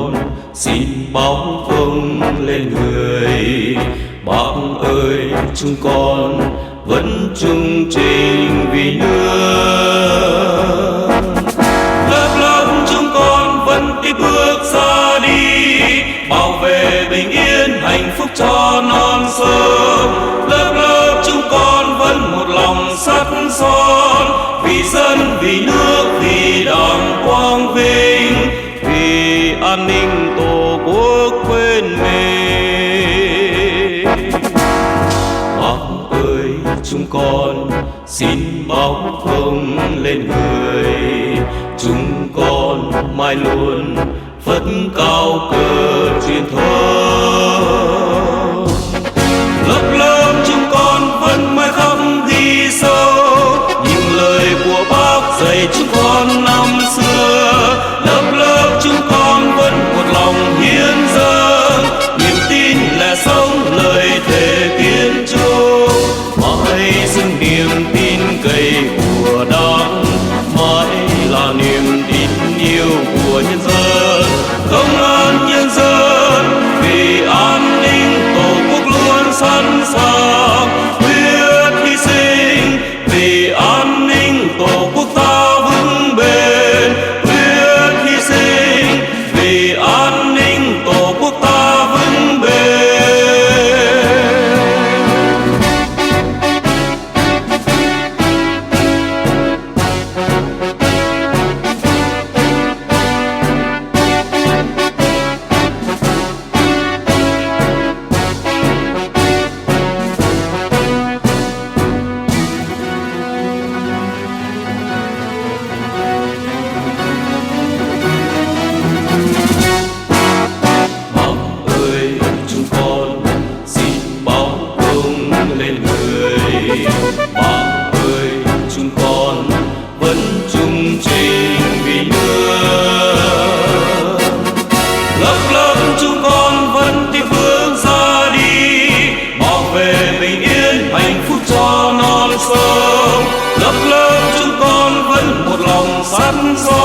con xin báo công lên người. Bác ơi chúng con vẫn trung trình vì nước. Lớp lớp chúng con vẫn tiếp bước ra đi, bảo vệ bình yên hạnh phúc cho non sông. Lớp lớp chúng con vẫn một lòng sắt son, vì dân vì nước vì đảng quang vinh, vì an ninh tổ quốc quên mình. Bác ơi chúng con xin báo công lên người. Chúng con mãi luôn phất cao cờ truyền thống. Lớp lớp chúng con vẫn mãi khắc ghi sâu những lời của bác dạy chúng con năm xưa. Lớp lớp chúng con vẫn một lòng hiến dâng, niềm tin là sống lời thề kiên trung. Mãi dâng niềm tin cậy của đảng, mãi là niềm tin yêu của nhân dân. Công an nhân dân vì an ninh tổ quốc luôn sẵn sàng quyết hy sinh, vì an ninh tổ quốc ta vững bền. Quyết hy sinh vì an ninh tổ quốc ta vững bền. Bác ơi chúng con vẫn trung trình vì nước. Lớp lớp chúng con vẫn tiếp bước ra đi, bảo vệ bình yên hạnh phúc cho non sông. Lớp lớp chúng con vẫn một lòng sắt son,